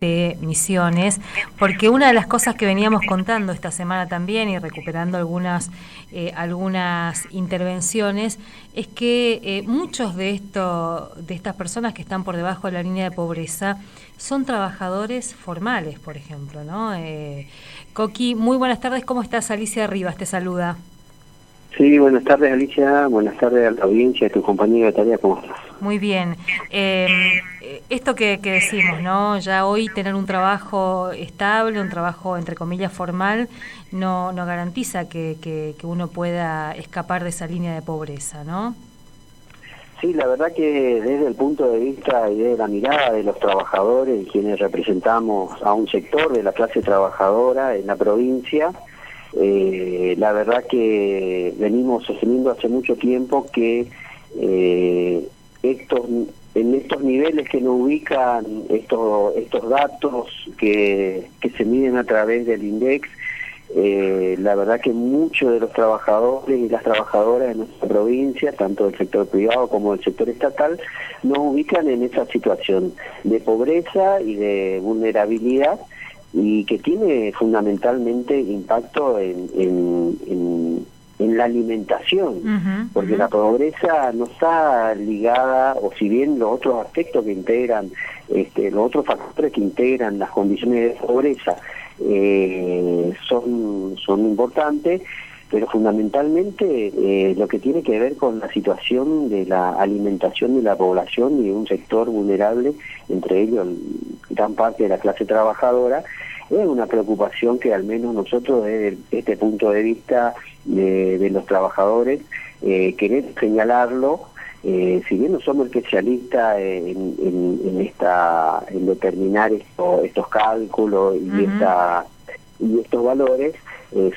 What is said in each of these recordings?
de Misiones, porque una de las cosas que veníamos contando esta semana también y recuperando algunas intervenciones es que muchos de estas personas que están por debajo de la línea de pobreza son trabajadores formales, por ejemplo, ¿no? Coqui, muy buenas tardes, ¿cómo estás? Alicia Rivas te saluda. Sí, buenas tardes Alicia, buenas tardes a la audiencia, a tu compañero de tarea, ¿cómo estás? Muy bien. Esto que decimos, ¿no? Ya hoy tener un trabajo estable, un trabajo entre comillas formal, no garantiza que uno pueda escapar de esa línea de pobreza, ¿no? Sí, la verdad que desde el punto de vista y desde la mirada de los trabajadores, quienes representamos a un sector de la clase trabajadora en la provincia, la verdad que venimos sosteniendo hace mucho tiempo que en estos niveles que nos ubican estos datos que se miden a través del INDEX, la verdad que muchos de los trabajadores y las trabajadoras de nuestra provincia, tanto del sector privado como del sector estatal, nos ubican en esa situación de pobreza y de vulnerabilidad, y que tiene fundamentalmente impacto en la alimentación, porque la pobreza no está ligada, o si bien los otros aspectos que integran, los otros factores que integran las condiciones de pobreza son importantes, pero fundamentalmente lo que tiene que ver con la situación de la alimentación de la población y de un sector vulnerable, entre ellos gran parte de la clase trabajadora, es una preocupación que al menos nosotros desde este punto de vista de los trabajadores queremos señalarlo. Si bien no somos especialistas en determinar estos cálculos y estos valores,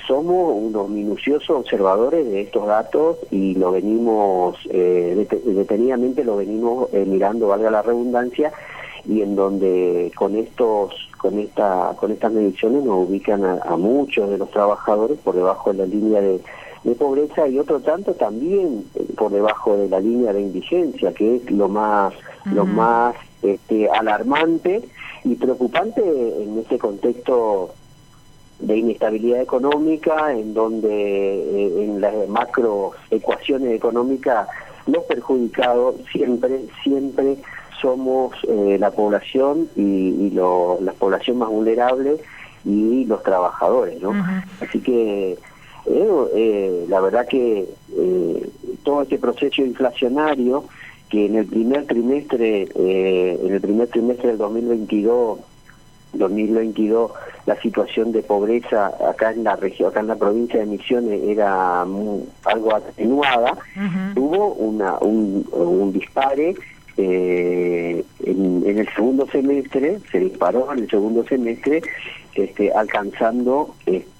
somos unos minuciosos observadores de estos datos y lo venimos detenidamente lo venimos mirando, valga la redundancia, y en donde con estas mediciones nos ubican a muchos de los trabajadores por debajo de la línea de pobreza, y otro tanto también por debajo de la línea de indigencia, que es lo más alarmante y preocupante en este contexto de inestabilidad económica, en donde en las macroecuaciones económicas los perjudicados siempre somos la población y la población más vulnerable y los trabajadores, ¿no? Así que la verdad que todo este proceso inflacionario que en el primer trimestre del 2022 la situación de pobreza acá en la región, acá en la provincia de Misiones era algo atenuada, hubo un dispare en el segundo semestre, se disparó en el segundo semestre, alcanzando un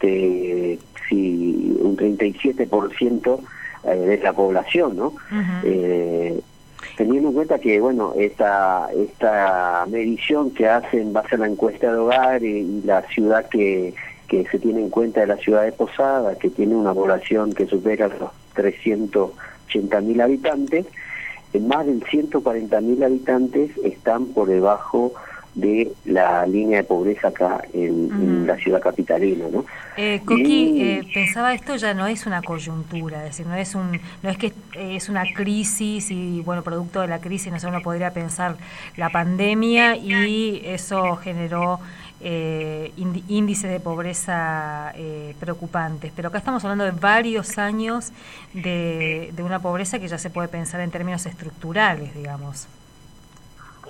37% de la población, ¿no? Teniendo en cuenta que, bueno, esta medición que hacen en base a la encuesta de hogar y la ciudad que se tiene en cuenta de la ciudad de Posada, que tiene una población que supera los 380.000 habitantes, más de 140.000 habitantes están por debajo de la línea de pobreza acá en la ciudad capitalina, ¿no? Coqui, pensaba, esto ya no es una coyuntura, es decir, no es que es una crisis y, bueno, producto de la crisis, no sé, uno podría pensar la pandemia y eso generó índices de pobreza preocupantes, pero acá estamos hablando de varios años de una pobreza que ya se puede pensar en términos estructurales, digamos.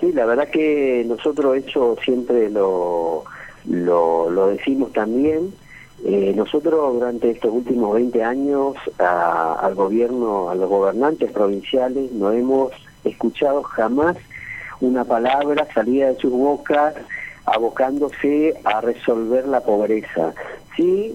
Sí, la verdad que nosotros eso siempre lo decimos también. Nosotros durante estos últimos 20 años al gobierno, a los gobernantes provinciales, no hemos escuchado jamás una palabra salida de sus bocas abocándose a resolver la pobreza. Sí,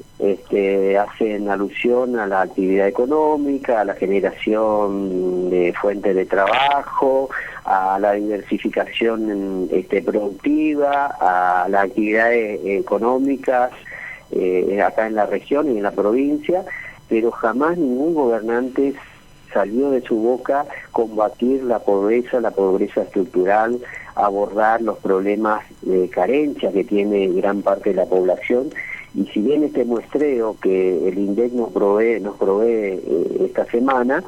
hacen alusión a la actividad económica, a la generación de fuentes de trabajo, a la diversificación productiva, a las actividades económicas acá en la región y en la provincia, pero jamás ningún gobernante salió de su boca combatir la pobreza estructural, abordar los problemas de carencia que tiene gran parte de la población. Y si bien este muestreo que el INDEC nos provee esta semana,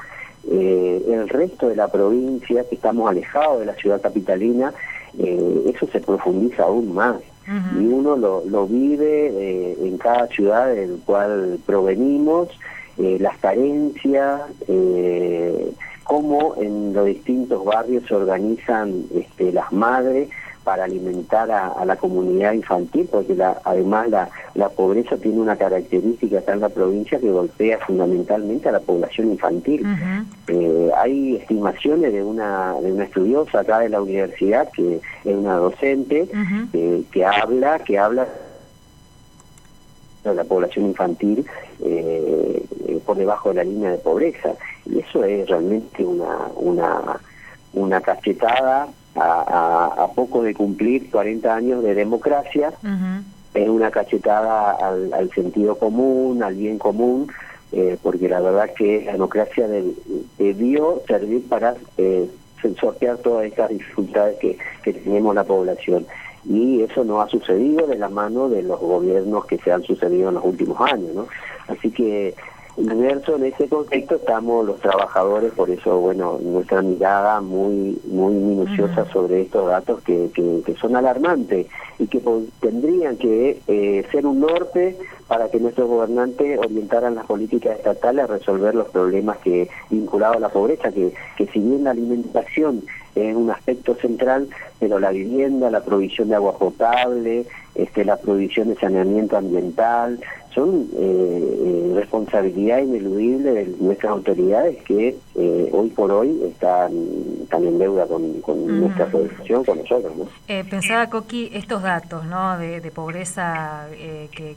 el resto de la provincia, que estamos alejados de la ciudad capitalina, eso se profundiza aún más. Y uno lo vive en cada ciudad del cual provenimos, las carencias, cómo en los distintos barrios se organizan las madres para alimentar a la comunidad infantil, porque además la pobreza tiene una característica acá en la provincia que golpea fundamentalmente a la población infantil. Hay estimaciones de una estudiosa acá de la universidad, que es una docente, que habla de la población infantil por debajo de la línea de pobreza, y eso es realmente una cachetada a poco de cumplir 40 años de democracia. Es una cachetada al sentido común, al bien común, porque la verdad que la democracia debió servir para sortear todas estas dificultades que tenemos la población, y eso no ha sucedido de la mano de los gobiernos que se han sucedido en los últimos años, ¿no? Así que inmerso en ese contexto estamos los trabajadores, por eso, bueno, nuestra mirada muy minuciosa sobre estos datos que son alarmantes y que tendrían que ser un norte para que nuestros gobernantes orientaran las políticas estatales a resolver los problemas vinculados a la pobreza, que si bien la alimentación es un aspecto central, pero la vivienda, la provisión de agua potable, la provisión de saneamiento ambiental, son responsabilidad ineludible de nuestras autoridades que hoy por hoy están en deuda con nuestra población, con nosotros, ¿no? Pensaba, Coqui, estos datos, ¿no?, de pobreza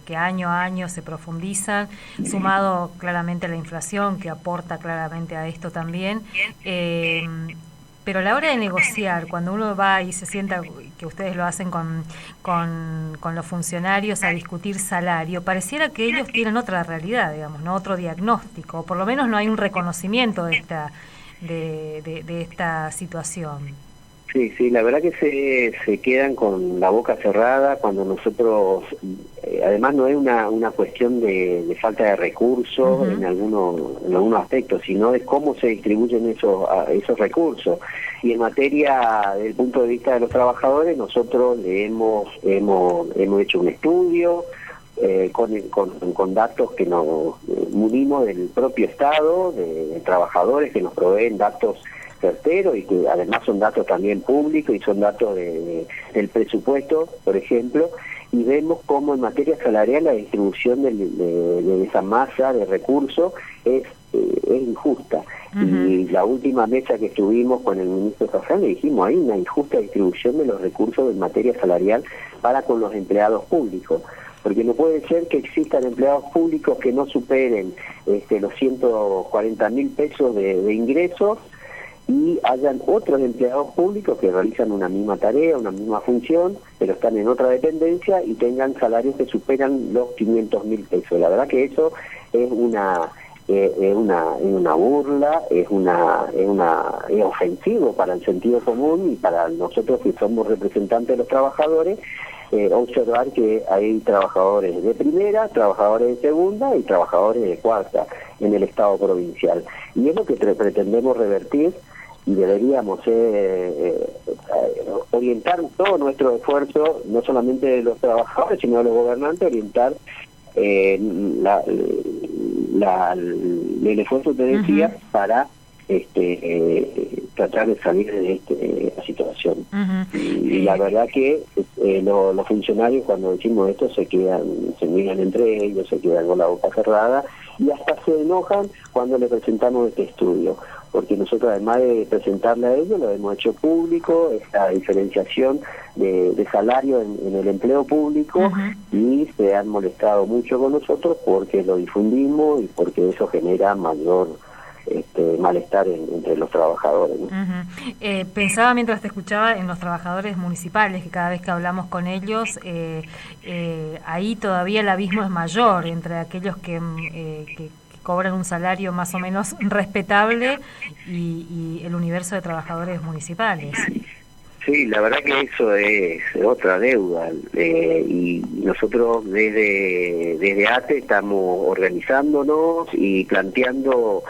que año a año se profundizan, sumado claramente a la inflación, que aporta claramente a esto también. Pero a la hora de negociar, cuando uno va y se sienta, que ustedes lo hacen con los funcionarios a discutir salario, pareciera que ellos tienen otra realidad, digamos, no otro diagnóstico, o por lo menos no hay un reconocimiento de esta situación. Sí, la verdad que se quedan con la boca cerrada cuando nosotros, además no es una cuestión de falta de recursos en algunos aspectos, sino de cómo se distribuyen esos recursos. Y en materia del punto de vista de los trabajadores, nosotros hemos hecho un estudio con datos que nos munimos del propio Estado, de trabajadores que nos proveen datos certeros y que además son datos también públicos y son datos del presupuesto, por ejemplo, y vemos cómo en materia salarial la distribución de esa masa de recursos es injusta. Y la última mesa que estuvimos con el ministro Cafrán le dijimos, hay una injusta distribución de los recursos en materia salarial para con los empleados públicos, porque no puede ser que existan empleados públicos que no superen los 140.000 pesos de ingresos, y hayan otros empleados públicos que realizan una misma tarea, una misma función, pero están en otra dependencia y tengan salarios que superan los 500.000 pesos. La verdad que eso es una burla, es ofensivo para el sentido común y para nosotros que somos representantes de los trabajadores. Observar que hay trabajadores de primera, trabajadores de segunda y trabajadores de cuarta en el Estado provincial. Y es lo que pretendemos revertir, y deberíamos orientar todo nuestro esfuerzo, no solamente de los trabajadores, sino de los gobernantes, orientar el esfuerzo, te decía, para tratar de salir de esta situación. Y la verdad que los funcionarios, cuando decimos esto, se miran entre ellos, se quedan con la boca cerrada y hasta se enojan cuando le presentamos este estudio, porque nosotros, además de presentarle a ellos, lo hemos hecho público, esta diferenciación de salario en el empleo público, y se han molestado mucho con nosotros porque lo difundimos y porque eso genera mayor malestar entre los trabajadores, ¿no? Pensaba mientras te escuchaba en los trabajadores municipales, que cada vez que hablamos con ellos, ahí todavía el abismo es mayor entre aquellos que cobran un salario más o menos respetable y el universo de trabajadores municipales. Sí, la verdad que eso es otra deuda y nosotros desde ATE estamos organizándonos y planteando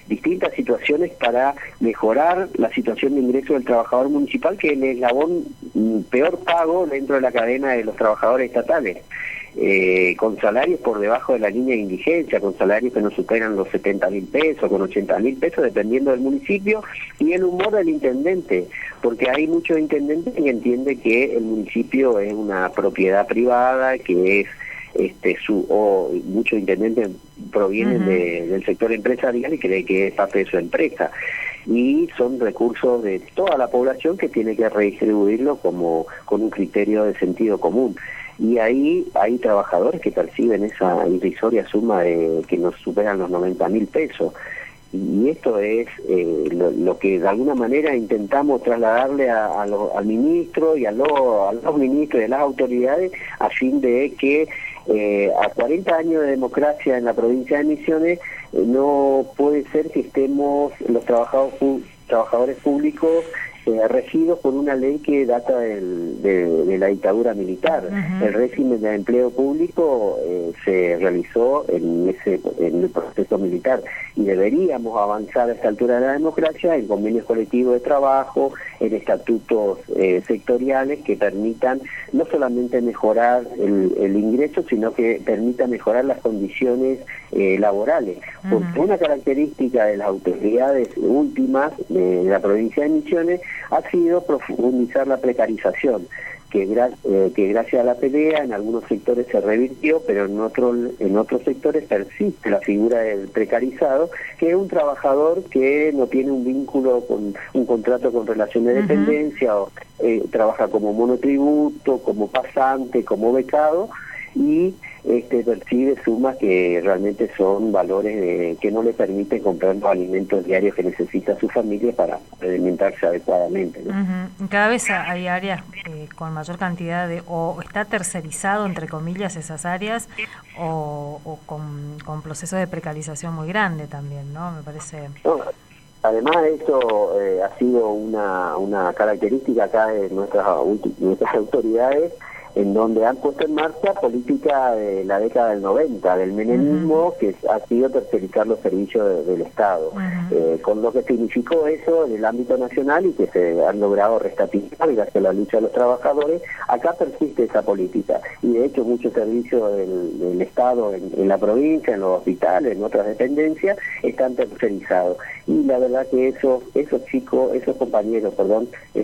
distintas situaciones para mejorar la situación de ingreso del trabajador municipal, que es el eslabón peor pago dentro de la cadena de los trabajadores estatales. Con salarios por debajo de la línea de indigencia, con salarios que no superan los 70.000 pesos, con 80.000 pesos, dependiendo del municipio, y el humor del intendente, porque hay muchos intendentes que entienden que el municipio es una propiedad privada, que es muchos intendentes provienen del sector empresarial y creen que es parte de su empresa, y son recursos de toda la población que tiene que redistribuirlo con un criterio de sentido común. Y ahí hay trabajadores que perciben esa irrisoria suma de que nos superan los 90.000 pesos. Y esto es lo que de alguna manera intentamos trasladarle al ministro y a los ministros y a las autoridades, a fin de que a 40 años de democracia en la provincia de Misiones no puede ser que estemos los trabajadores públicos regidos por una ley que data de la dictadura militar. El régimen de empleo público se realizó en el proceso militar, y deberíamos avanzar a esta altura de la democracia en convenios colectivos de trabajo, en estatutos sectoriales que permitan no solamente mejorar el ingreso, sino que permitan mejorar las condiciones laborales. Porque una característica de las autoridades últimas de la provincia de Misiones ha sido profundizar la precarización, que gracias a la pelea en algunos sectores se revirtió, pero en otros sectores persiste la figura del precarizado, que es un trabajador que no tiene un vínculo con un contrato con relación de dependencia, o trabaja como monotributo, como pasante, como becado, y percibe sumas que realmente son valores que no le permiten comprar los alimentos diarios que necesita su familia para alimentarse adecuadamente, ¿no? Cada vez hay áreas con mayor cantidad o está tercerizado, entre comillas, esas áreas, o con procesos de precarización muy grande también, ¿no? Me parece... No, además, esto ha sido una característica acá de nuestras autoridades, en donde han puesto en marcha política de la década del 90, del menemismo, que ha sido tercerizar los servicios del Estado, con lo que significó eso en el ámbito nacional y que se han logrado restatizar gracias a la lucha de los trabajadores. Acá persiste esa política, y de hecho muchos servicios del Estado en la provincia, en los hospitales, en otras dependencias, están tercerizados. Y la verdad que esos compañeros y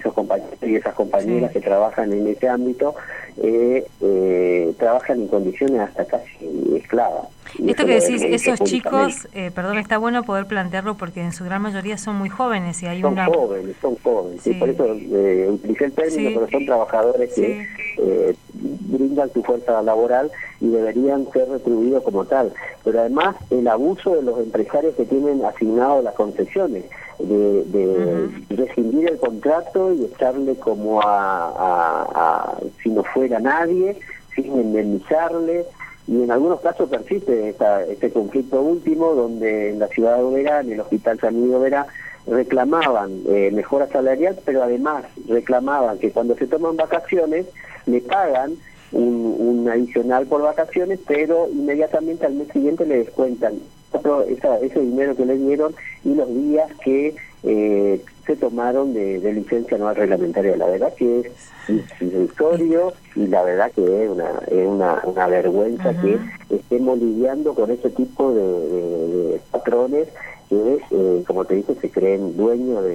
esas compañeras que trabajan en ese ámbito, trabajan en condiciones hasta casi esclavas. Esto que decís, esos chicos, perdón, está bueno poder plantearlo porque en su gran mayoría son muy jóvenes y hay son jóvenes, sí. Por eso utilicé el término, pero son trabajadores que brindan su fuerza laboral y deberían ser retribuidos como tal. Pero además el abuso de los empresarios que tienen asignado las concesiones, de rescindir el contrato y echarle como a si no fuera nadie, sin indemnizarle. Y en algunos casos persiste este conflicto último, donde en la ciudad de Oberá, en el Hospital San Miguel de Oberá, reclamaban mejora salarial, pero además reclamaban que cuando se toman vacaciones le pagan un adicional por vacaciones, pero inmediatamente al mes siguiente le descuentan ese dinero que le dieron y los días que se tomaron de licencia anual reglamentaria. La verdad que es irrisorio, y la verdad que es una vergüenza que estemos lidiando con ese tipo de patrones que, como te dije, se creen dueños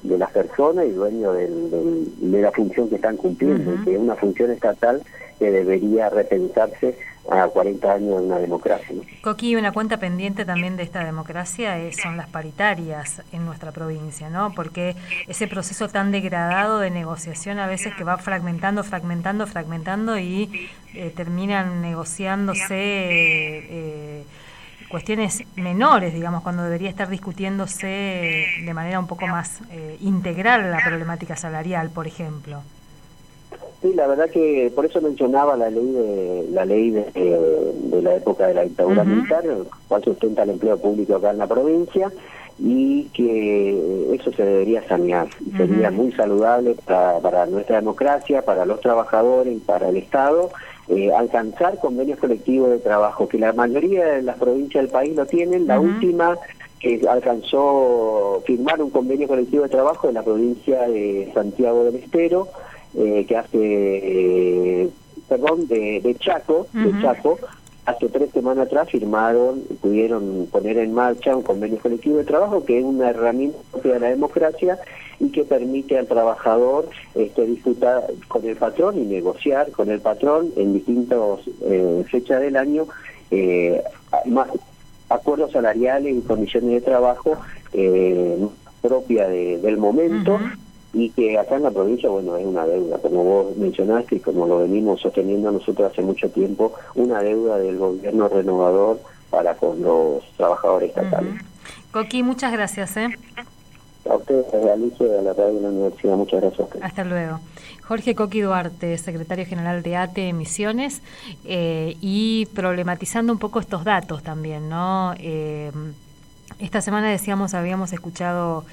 de las personas y dueños de la función que están cumpliendo, que es una función estatal que debería repensarse a 40 años de una democracia, ¿no? Coqui, una cuenta pendiente también de esta democracia son las paritarias en nuestra provincia, ¿no? Porque ese proceso tan degradado de negociación a veces que va fragmentando y terminan negociándose cuestiones menores, digamos, cuando debería estar discutiéndose de manera un poco más integral la problemática salarial, por ejemplo. Sí, la verdad que por eso mencionaba la ley de la época de la dictadura militar, el cual sustenta el empleo público acá en la provincia, y que eso se debería sanear. Sería muy saludable para nuestra democracia, para los trabajadores y para el Estado, alcanzar convenios colectivos de trabajo, que la mayoría de las provincias del país lo tienen. La última que alcanzó firmar un convenio colectivo de trabajo en la provincia de Santiago del Estero, que hace, de Chaco, hace 3 semanas atrás pudieron poner en marcha un convenio colectivo de trabajo, que es una herramienta propia de la democracia y que permite al trabajador disfrutar con el patrón y negociar con el patrón en distintas fechas del año, más acuerdos salariales y condiciones de trabajo propia del momento. Y que acá en la provincia, bueno, es una deuda, como vos mencionaste y como lo venimos sosteniendo nosotros hace mucho tiempo, una deuda del gobierno renovador para con los trabajadores estatales. Coqui, muchas gracias. A ustedes, Alicia, de la radio de la universidad, muchas gracias a ustedes. Hasta luego. Jorge Coqui Duarte, secretario general de ATE Misiones, y problematizando un poco estos datos también, ¿no? Esta semana habíamos escuchado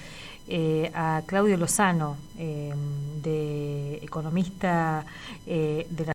a Claudio Lozano, de economista de la